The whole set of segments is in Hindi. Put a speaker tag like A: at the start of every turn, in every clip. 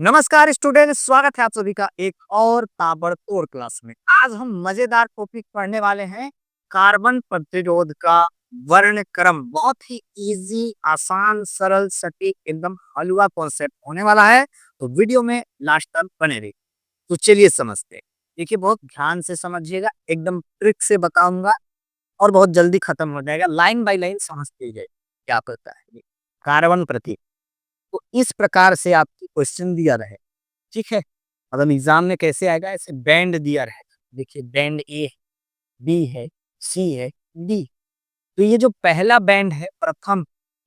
A: नमस्कार स्टूडेंट, स्वागत है आप सभी का एक और ताबड़तोड़ क्लास में। आज हम मजेदार टॉपिक पढ़ने वाले हैं, कार्बन प्रतिरोध का वर्ण क्रम। बहुत ही इजी, आसान, सरल, सटीक, एकदम हलवा कॉन्सेप्ट होने वाला है। तो वीडियो में लास्ट तक बने रहिए। तो चलिए समझते हैं। देखिए, बहुत ध्यान से समझिएगा, एकदम ट्रिक से बताऊंगा और बहुत जल्दी खत्म हो जाएगा। लाइन बाय लाइन समझते जाइए क्या पता है। कार्बन प्रतीक तो इस प्रकार से आपकी क्वेश्चन दिया रहे, ठीक है। मतलब एग्जाम में कैसे आएगा, ऐसे बैंड दिया रहेगा। देखिए, बैंड ए, बी है, सी है, डी। तो ये जो पहला बैंड है,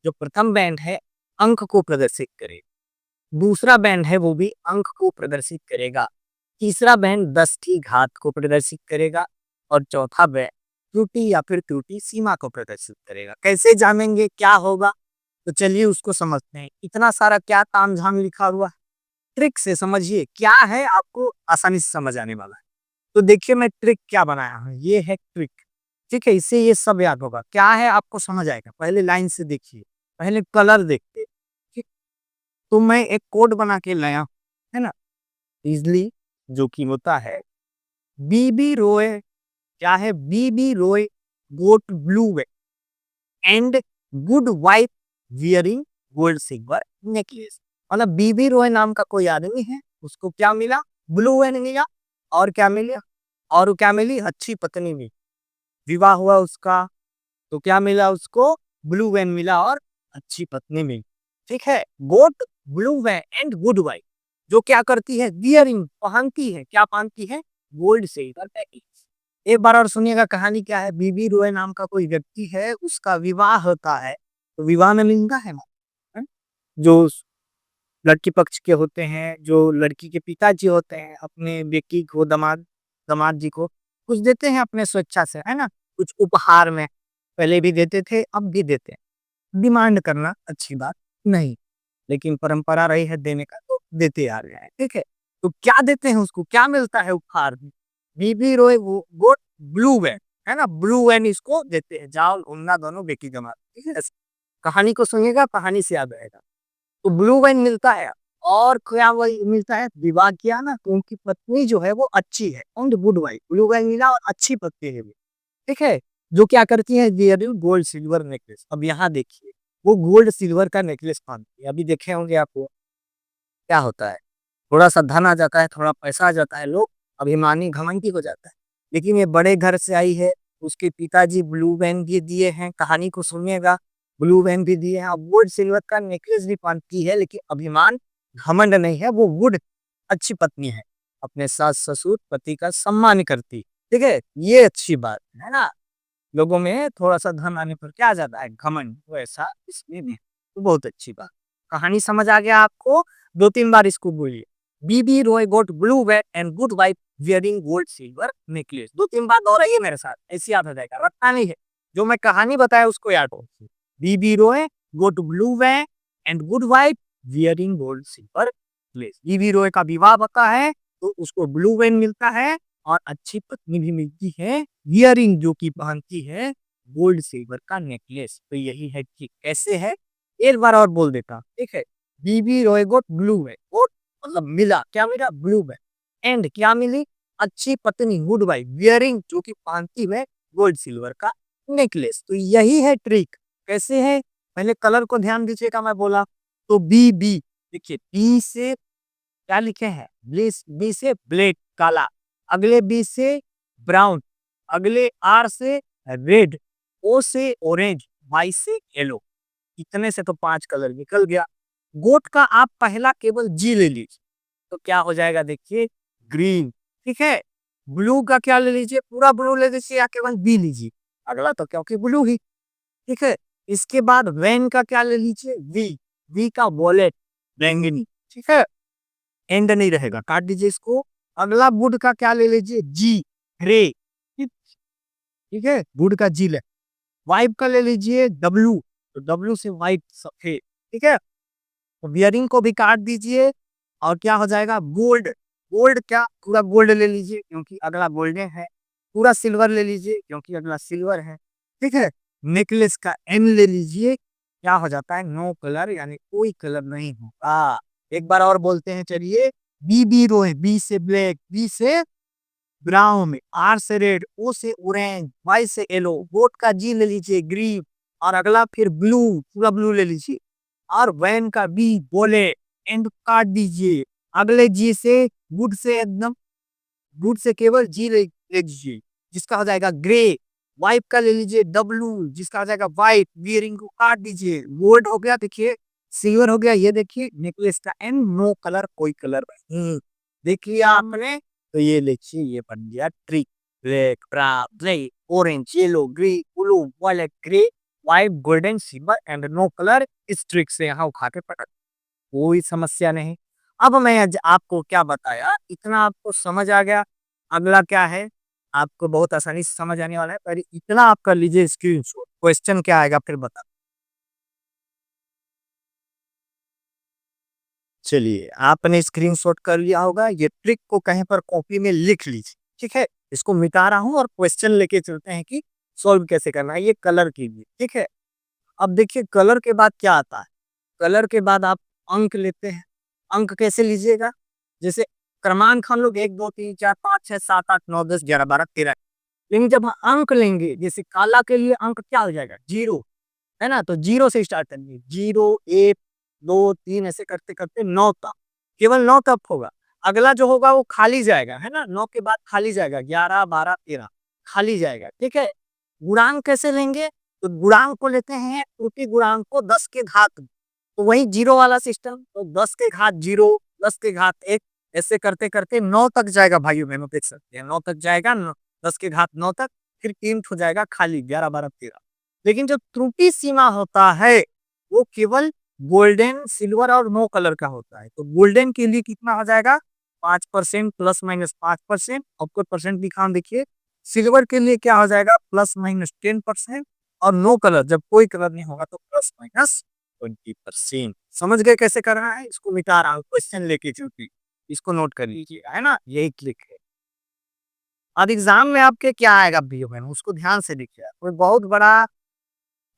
A: जो प्रथम बैंड है, अंक को प्रदर्शित करेगा। दूसरा बैंड है वो भी अंक को प्रदर्शित करेगा। तीसरा बैंड 10 की घात को प्रदर्शित करेगा। और चौथा बैंड त्रुटि या फिर त्रुटि सीमा को प्रदर्शित करेगा। कैसे जानेंगे क्या होगा, तो चलिए उसको समझते हैं। इतना सारा क्या तामझाम लिखा हुआ है, ट्रिक से समझिए क्या है, आपको आसानी से समझ आने वाला है। तो देखिए, मैं ट्रिक क्या बनाया हूँ, ये है ट्रिक, ठीक है। इससे ये सब याद होगा, क्या है आपको समझ आएगा। पहले लाइन से देखिए, पहले कलर देखते हैं, ठीक। तो मैं एक कोड बना के लाया हूं, है ना, इजली, जो कि होता है बीबी रोय। क्या है? Bibi Roy got blue way and good wife wearing gold silver necklace. मतलब बीबी रॉय नाम का कोई आदमी है, उसको क्या मिला? ब्लू वेन मिला। और क्या मिला? और क्या मिली? अच्छी पत्नी मिली। विवाह हुआ उसका, तो क्या मिला उसको? ब्लू वेन मिला और अच्छी पत्नी मिली, ठीक है। Got blue when and good wife, जो क्या करती है? वियरिंग, पहनती है। क्या पहनती है? Gold silver necklace. एक बार और सुनिएगा, कहानी क्या है। बीबी रॉय नाम का कोई व्यक्ति है, उसका विवाह होता है। तो विवाह में मिलता है ना, है? जो लड़की पक्ष के होते हैं, जो लड़की के पिताजी होते हैं, अपने बेटी को, दामाद दामाद जी को कुछ देते हैं अपने स्वेच्छा से, है ना, कुछ उपहार में। पहले भी देते थे, अब भी देते हैं। डिमांड करना अच्छी बात नहीं, लेकिन परंपरा रही है देने का, तो देते आ रहे हैं, ठीक है। तो क्या देते हैं उसको, क्या मिलता है उपहार में? बीबी रोय वो गोट ब्लू वैन, है ना, ब्लू वैन इसको देते हैं। जाओ उन्ना दोनों बेटी जमा, ठीक है। कहानी को सुनिएगा, कहानी से याद आएगा। तो ब्लू वाइन मिलता है। और क्या वही मिलता है? विवाह किया ना, तो उनकी पत्नी जो है वो अच्छी है, on good wife. Blue wine मिला और अच्छी पत्नी है भी, ठीक है। जो क्या करती है? Gold silver necklace. अब यहाँ देखिए, वो गोल्ड सिल्वर का नेकलेस पहनती है। अभी देखे होंगे आपको, क्या होता है, थोड़ा सा धन आ जाता है, थोड़ा पैसा आ जाता है, लोग अभिमानी घमंडी हो जाता है। लेकिन ये बड़े घर से आई है, उसके पिताजी ब्लू वैन भी दिए हैं, कहानी को सुनिएगा। ब्लू वैन भी दिए हैं, अब वुड सिल्वर का नेकलेस भी पहनती है, लेकिन अभिमान घमंड नहीं है। वो वुड अच्छी पत्नी है, अपने सास ससुर पति का सम्मान करती, ठीक है। ये अच्छी बात है ना। लोगों में थोड़ा सा धन आने पर क्या आ जाता है? घमंड। वैसा इसमें भी, तो बहुत अच्छी बात। कहानी समझ आ गया आपको? दो तीन बार इसको बोलिए। Bibi Roy got blue wet and good wife wearing gold silver necklace. दो तीन बार दोहराइए मेरे साथ, ऐसे याद हो जाएगा, रटना नहीं है। जो मैं कहानी बताया उसको याद हो। Bibi Roy got blue way and good wife wearing gold silver necklace. Bibi Roy का विवाह होता है, तो उसको ब्लू वेन मिलता है और अच्छी पत्नी भी मिलती है, वियरिंग, जो कि पहनती है गोल्ड सिल्वर का नेकलेस। तो यही है कि कैसे है, एक बार और बोल देता, ठीक है। बीबी रॉय गोट ब्लू है, गोट मतलब मिला, क्या मिला? ब्लू है। एंड क्या मिली? अच्छी पत्नी, गुड वाइफ, वियरिंग, जो कि पहनती है गोल्ड सिल्वर का नेकलेस। तो यही है ट्रिक। कैसे है? पहले कलर को ध्यान दीजिएगा, मैं बोला तो बी बी, देखिए बी से क्या लिखे हैं? बी से ब्लैक, काला। अगले बी से ब्राउन। अगले आर से रेड। ओ से ऑरेंज। वाई से येलो। इतने से तो 5 कलर निकल गया। गोट का आप पहला केवल जी ले लीजिए, तो क्या हो जाएगा? देखिए, ग्रीन, ठीक है। ब्लू का क्या ले लीजिए? पूरा ब्लू ले लीजिए या केवल बी लीजिए? अगला तो क्योंकि ब्लू ही, ठीक है। इसके बाद वैन का क्या ले लीजिए? वी। वी का वॉलेट, बैंगनी, ठीक है। एंड नहीं रहेगा, काट दीजिए इसको। अगला वुड का क्या ले लीजिए? जी, ग्रे, ठीक। ठीक है, वुड का जी ले। वाइप का ले लीजिए डब्लू, तो डब्लू से वाइट, सफेद, ठीक है। तो बियरिंग को भी काट दीजिए। और क्या हो जाएगा? गोल्ड। गोल्ड क्या? पूरा गोल्ड ले लीजिए क्योंकि अगला गोल्डन है। पूरा सिल्वर ले लीजिए क्योंकि अगला सिल्वर है, ठीक है। नेकलेस का एम ले लीजिए। क्या हो जाता है? नो कलर, यानी कोई कलर नहीं होगा। एक बार और बोलते हैं, चलिए। बी बी रो है, बी से ब्लैक, बी से ब्राउन, आर से रेड, ओ से ऑरेंज, वाई से येलो, बोट का जी ले लीजिए ग्रीन, और अगला फिर ब्लू, पूरा ब्लू ले लीजिए, और वैन का बी बोले, एंड काट दीजिए। अगले जी से, गुड से एकदम, गुड से केवल जी ले लीजिए, जिसका हो जाएगा ग्रे। वाइट का ले लीजिए डब्लू, जिसका हो जाएगा व्हाइट, बियरिंग को काट दीजिए। गोल्ड हो गया, देखिए। सिल्वर हो गया, ये देखिए नेकलेस का एंड नो कलर, कोई कलर नहीं। देख लिया आपने, तो ये लिखिए, ये बन गया trick. Black, brown, black, orange, yellow, green, blue, violet, grey, white, golden, silver and no colour. इस ट्रिक से यहाँ उठा के पकड़, कोई समस्या नहीं। अब मैं आज आपको क्या बताया, इतना आपको समझ आ गया। अगला क्या है, आपको बहुत आसानी से समझ आने वाला है, पर इतना आप कर लीजिए स्क्रीनशॉट। क्वेश्चन क्या आएगा फिर बता। चलिए, आपने स्क्रीनशॉट कर लिया होगा, ये ट्रिक को कहीं पर कॉपी में लिख लीजिए, ठीक है। इसको मिटा रहा हूँ और क्वेश्चन लेके चलते हैं कि सॉल्व कैसे करना है। ये कलर कीजिए, ठीक है। अब देखिए कलर के बाद क्या आता है। कलर के बाद आप अंक लेते हैं। अंक कैसे लीजिएगा, जैसे क्रमांक हम लोग 1 2 3 4 5 6 7 8 9 10 11 12 13, लेकिन जब हम अंक लेंगे, जैसे काला के लिए अंक क्या हो जाएगा, जीरो, है ना। तो जीरो से स्टार्ट करेंगे, 0 1 2 3 ऐसे करते करते 9 तक, केवल 9 तक होगा। अगला जो होगा वो खाली जाएगा, है ना। 9 के बाद खाली जाएगा, 11 12 13 खाली जाएगा, ठीक है। गुणांक कैसे लेंगे, तो गुणांक को लेते हैं, त्रुटि गुणांक को 10 के घात, तो वही जीरो वाला सिस्टम, तो 10 के घात जीरो, 10 के घात एक, ऐसे करते करते 9 तक जाएगा भाइयों बहनों, देख सकते हैं 9 तक जाएगा, 10 के घात 9 तक, फिर 3 हो जाएगा खाली, 11 12 13। लेकिन जो त्रुटि सीमा होता है, वो केवल गोल्डन, सिल्वर और नो कलर का होता है। तो गोल्डन के लिए कितना हो जाएगा, 5% ±5%, आपको परसेंट दिखा देखिए। सिल्वर के लिए क्या हो जाएगा, ±10%, और नो कलर, जब कोई कलर नहीं होगा तो ±20%। समझ गए कैसे करना है, इसको मिटा रहा हूँ क्वेश्चन लेके चलती, इसको नोट कर लीजिए, है ना, यही क्लिक है। अब एग्जाम में आपके क्या आएगा भी बहन, उसको ध्यान से देखिए, कोई बहुत बड़ा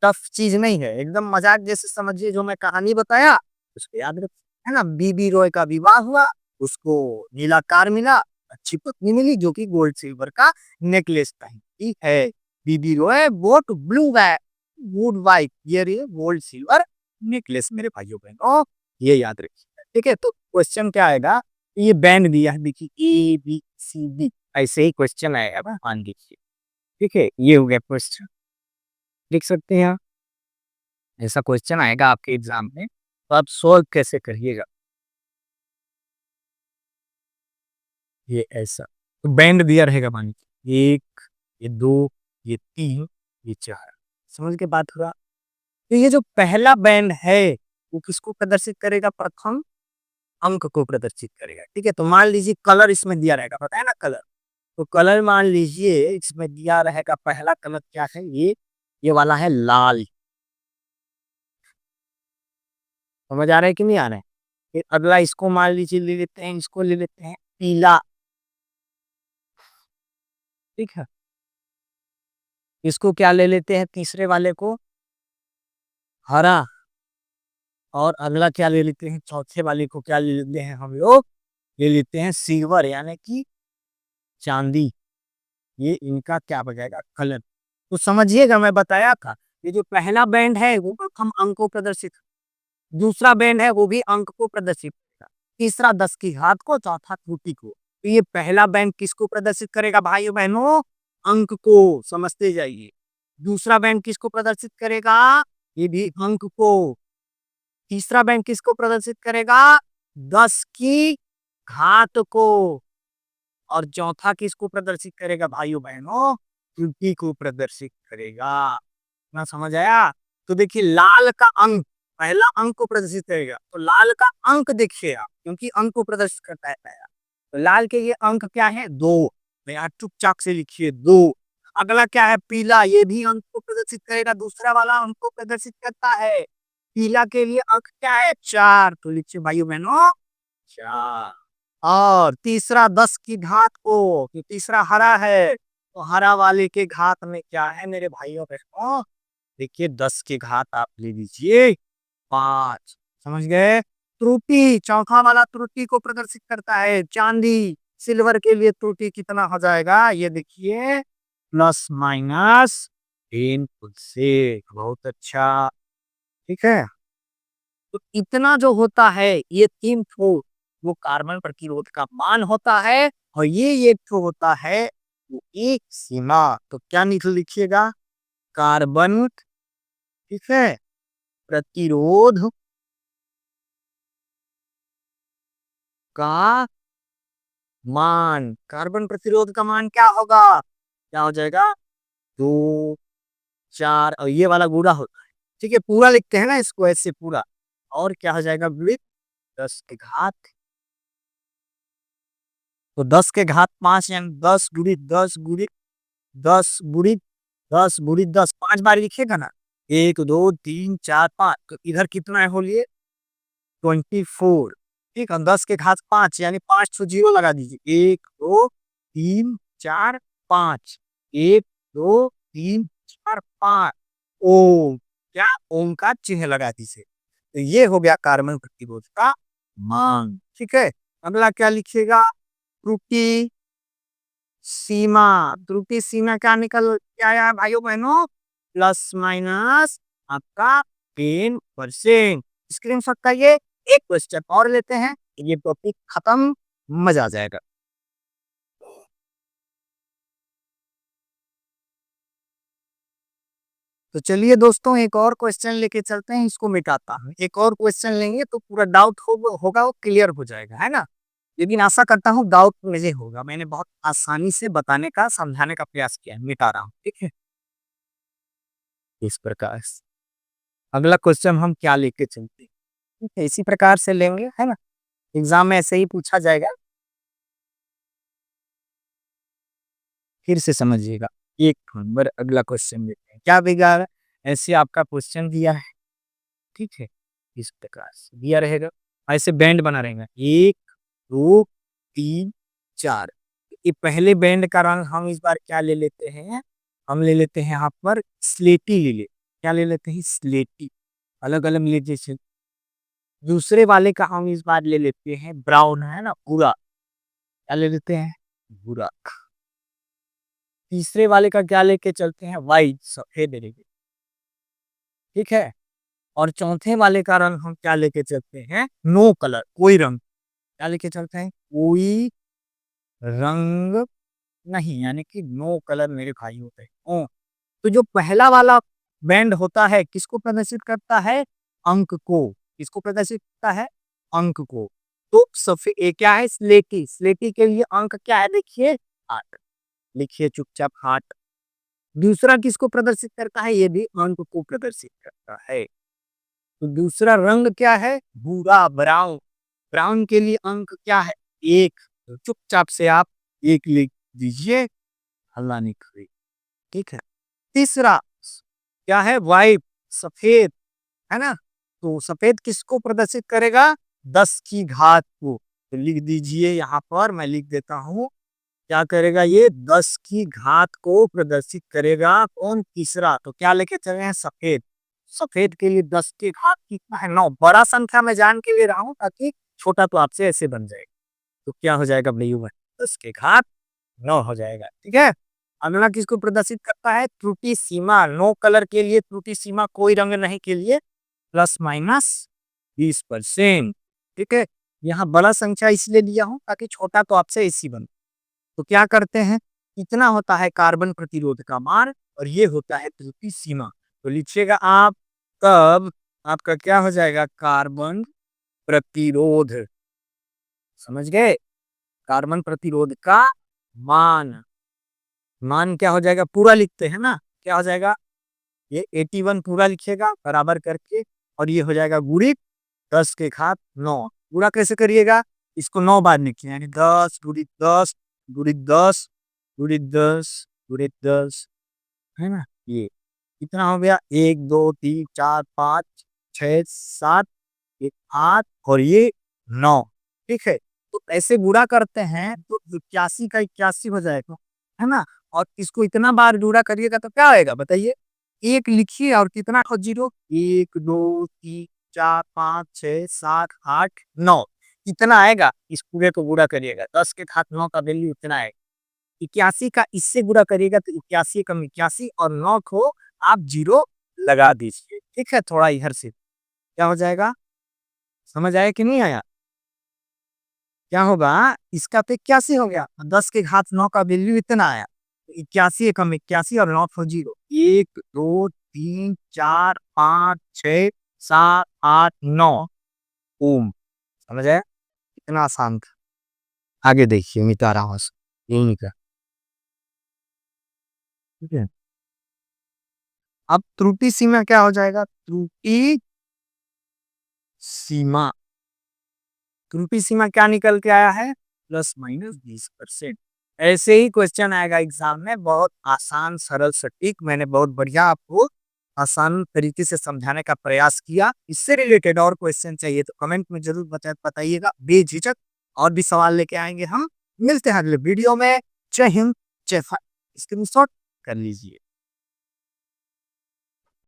A: टफ चीज नहीं है, एकदम मजाक जैसे समझिए। जो मैं कहानी बताया उसको याद रख, है ना। बीबी रॉय का विवाह हुआ, उसको नीला कार मिला, अच्छी पत्नी मिली जो कि गोल्ड सिल्वर का नेकलेस पहनती है। Bibi Roy boat blue bag, wood white, ये रही गोल्ड सिल्वर नेकलेस, मेरे भाइयों बहनों, ये याद रखिए, ठीक है। तो क्वेश्चन क्या आएगा, ये बैंड दिया है, देखिए ABCD, ऐसे ही क्वेश्चन आएगा, मान लीजिए, ठीक है। ये हो गया क्वेश्चन, लिख सकते हैं। ऐसा क्वेश्चन आएगा आपके एग्जाम में, तो आप सॉल्व कैसे करिएगा, ये ऐसा। तो बैंड दिया रहेगा, मान लीजिए एक, ये दो, ये तीन, ये चार, समझ के बात हुआ। तो ये जो पहला बैंड है, वो किसको प्रदर्शित करेगा, प्रथम अंक को प्रदर्शित करेगा, ठीक है। तो मान लीजिए कलर इसमें दिया रहेगा, पता है ना कलर, तो कलर मान लीजिए इसमें दिया रहेगा, पहला कलर क्या है, ये वाला है लाल। समझ आ रहा है कि नहीं आ रहा है। फिर अगला इसको मान लीजिए ले लेते हैं, इसको ले लेते हैं पीला, ठीक है। इसको क्या ले लेते हैं, तीसरे वाले को हरा, और अगला क्या ले लेते हैं, चौथे वाले को क्या ले लेते हैं हम लोग, ले लेते हैं सिल्वर, यानी कि चांदी। ये इनका क्या बचेगा, कलर। तो समझिएगा, मैं बताया था, ये जो पहला बैंड है वो हम अंक को प्रदर्शित, दूसरा बैंड है वो भी अंक को प्रदर्शित करेगा, तीसरा 10 की घात को, चौथा त्रुटि को। तो ये पहला बैंड किसको प्रदर्शित करेगा भाइयों बहनों, अंक को, समझते जाइए। दूसरा बैंड किसको प्रदर्शित करेगा, ये भी अंक को। तीसरा बैंड किसको प्रदर्शित करेगा, 10 की घात को। और चौथा किसको प्रदर्शित करेगा भाइयों बहनों, त्रुटि को प्रदर्शित करेगा। ना समझ आया। तो देखिए लाल का अंक, पहला अंक को प्रदर्शित करेगा, तो लाल का अंक देखिए आप, क्योंकि अंक को प्रदर्शित करता है पहला, तो लाल के ये अंक क्या है, 2। तो यहाँ चुपचाप से लिखिए 2। अगला क्या है, पीला, ये भी अंक को प्रदर्शित करेगा, दूसरा वाला अंक को प्रदर्शित करता है। पीला के लिए अंक क्या है, 4, तो लिखिए भाइयों बहनों 4। और तीसरा 10 की घात को, कि तीसरा हरा है, तो हरा वाले के घात में क्या है मेरे भाइयों बहनों, देखिए 10 की घात आप ले लीजिए 5, समझ गए। त्रुटि, चौथा वाला त्रुटि को प्रदर्शित करता है। चांदी, सिल्वर के लिए त्रुटि कितना हो जाएगा, ये देखिए, प्लस माइनस 10 बहुत अच्छा। ठीक है, तो इतना जो होता है, ये 3 ठो वो कार्बन प्रतिरोध का मान होता है, और ये एक ठो होता है वो एक सीमा। तो क्या लिखिएगा, कार्बन, ठीक है, प्रतिरोध का मान। कार्बन प्रतिरोध का मान क्या होगा, क्या हो जाएगा, 2, 4, और ये वाला गुणा होता है। ठीक है, पूरा लिखते हैं ना इसको ऐसे पूरा, और क्या हो जाएगा विथ 10 के घात, तो 10 के घात 5, यानी 10 गुणित 10 गुणित 10 गुणित 10 5 बार लिखिएगा ना, 1 2 3 4 5, तो इधर कितना है बोलिए, 24। ठीक है, 10 के घात 5 यानी 5 जीरो लगा दीजिए, 1 2 3 4 5, 1 2 3 4 5, ओम, क्या ओम का चिन्ह लगा दीजिए। तो ये हो गया कार्बन प्रतिरोध का मान। ठीक है, अगला क्या लिखिएगा, त्रुटि सीमा। त्रुटि सीमा क्या निकल के आया भाइयों बहनों, प्लस माइनस आपका 10%। स्क्रीनशॉट का ये एक क्वेश्चन और लेते हैं, ये टॉपिक खत्म, मजा आ जाएगा। तो चलिए दोस्तों, एक और क्वेश्चन लेके चलते हैं, इसको मिटाता हूँ। एक और क्वेश्चन लेंगे तो पूरा डाउट होगा वो क्लियर हो जाएगा, है ना। लेकिन आशा करता हूँ डाउट मुझे होगा, मैंने बहुत आसानी से बताने का, समझाने का प्रयास किया है, मिटा रहा हूँ। ठीक है, इस प्रकार से अगला क्वेश्चन हम क्या लेके चलते हैं, ठीक है, इसी प्रकार से लेंगे, है ना। एग्जाम में ऐसे ही पूछा जाएगा, फिर से समझिएगा। एक नंबर अगला क्वेश्चन लेते हैं, क्या बिगाड़, ऐसे आपका क्वेश्चन दिया है, ठीक है, इस प्रकार से दिया रहेगा, ऐसे बैंड बना रहेगा, 1 2 3 4। ये पहले बैंड का रंग हम इस बार क्या ले लेते हैं, हम ले लेते हैं यहाँ पर स्लेटी, क्या ले लेते हैं, स्लेटी, अलग अलग ले जैसे। दूसरे वाले का हम इस बार ले लेते हैं ब्राउन, है ना, भूरा, क्या ले लेते हैं, भूरा। तीसरे वाले का क्या लेके चलते हैं, वाइट, सफेद लेके, ठीक है। और चौथे वाले का रंग हम क्या लेके चलते हैं, नो कलर, कोई रंग, क्या लेके चलते हैं, कोई रंग नहीं, यानी कि नो कलर मेरे भाई होते हैं। तो जो पहला वाला बैंड होता है किसको प्रदर्शित करता है, अंक को, किसको प्रदर्शित करता है, अंक को। तो सफेद क्या है, स्लेटी, स्लेटी के लिए अंक क्या है, देखिए 8, लिखिए चुपचाप 8। दूसरा किसको प्रदर्शित करता है, ये भी अंक को प्रदर्शित करता है। तो दूसरा रंग क्या है, भूरा, ब्राउन, ब्राउन के लिए अंक क्या है, 1, तो चुपचाप से आप 1 लिख दीजिए, हल्ला नहीं करिए, ठीक है। तीसरा क्या है, वाइट, सफेद, है ना। तो सफेद किसको प्रदर्शित करेगा, 10 की घात को, तो लिख दीजिए यहाँ पर, मैं लिख देता हूँ, क्या करेगा ये, 10 की घात को प्रदर्शित करेगा। कौन, तीसरा, तो क्या लेके चले हैं, सफेद, सफेद के लिए 10 की घात कितना है, 9, बड़ा संख्या में जान के ले रहा हूँ ताकि छोटा तो आपसे ऐसे बन जाएगा। तो क्या हो जाएगा भैया, 10 के घात 9 हो जाएगा, ठीक है। अगला किसको प्रदर्शित करता है, त्रुटि सीमा, नो कलर के लिए त्रुटि सीमा, कोई रंग नहीं के लिए प्लस माइनस 20%, ठीक है। यहाँ बड़ा संख्या इसलिए लिया हूँ ताकि छोटा तो आपसे ऐसी बने। तो क्या करते हैं, इतना होता है कार्बन प्रतिरोध का मान, और ये होता है त्रुटि सीमा। तो लिखिएगा आप, तब आपका क्या हो जाएगा, कार्बन प्रतिरोध, समझ गए, कार्बन प्रतिरोध का मान, मान क्या हो जाएगा, पूरा लिखते हैं ना, क्या हो जाएगा, ये 81 पूरा लिखिएगा बराबर करके, और ये हो जाएगा गुणित 10 के घात 9। पूरा कैसे करिएगा, इसको 9 बार लिखिए, यानी 10 गुणित 10 गुणित 10 गुणित 10 है ना। ये कितना हो गया, 1 2 3 4 5 6 7, ये 8 और ये 9, ठीक है। तो ऐसे गुणा करते हैं तो 81 का 81 हो जाएगा, है ना। और इसको इतना बार गुणा करिएगा तो क्या आएगा बताइए, एक लिखिए और कितना, जीरो, 1 2 3 4 5 6 7 8 9 इतना आएगा। इस पूरे को गुणा करिएगा, 10 के घात 9 का वैल्यू इतना है। 81 का इससे गुणा करिएगा तो 81 कम 81 और 9 को आप जीरो लगा दीजिए। ठीक है, थोड़ा इधर से क्या हो जाएगा, समझ आया कि नहीं आया? क्या होगा, इसका तो 81 हो गया, 10 के घात 9 का वैल्यू इतना आया। 81 एकम 81 और 9 को जीरो, 1 2 3 4 5 6 7 8 9 ओम। समझ आया? इतना आसान था। आगे देखिए मिटा रहा हूँ, यही का। ठीक है, अब त्रुटि सीमा क्या हो जाएगा, त्रुटि सीमा, त्रुटि सीमा क्या निकल के आया है, ±20%। ऐसे ही क्वेश्चन आएगा एग्जाम में, बहुत आसान सरल सटीक। मैंने बहुत बढ़िया आपको आसान तरीके से समझाने का प्रयास किया। इससे रिलेटेड और क्वेश्चन चाहिए तो कमेंट में जरूर बताइएगा बेझिझक। और भी सवाल लेके आएंगे हम। मिलते हैं अगले वीडियो में। जय हिंद, जय भारत। स्क्रीनशॉट कर लीजिए।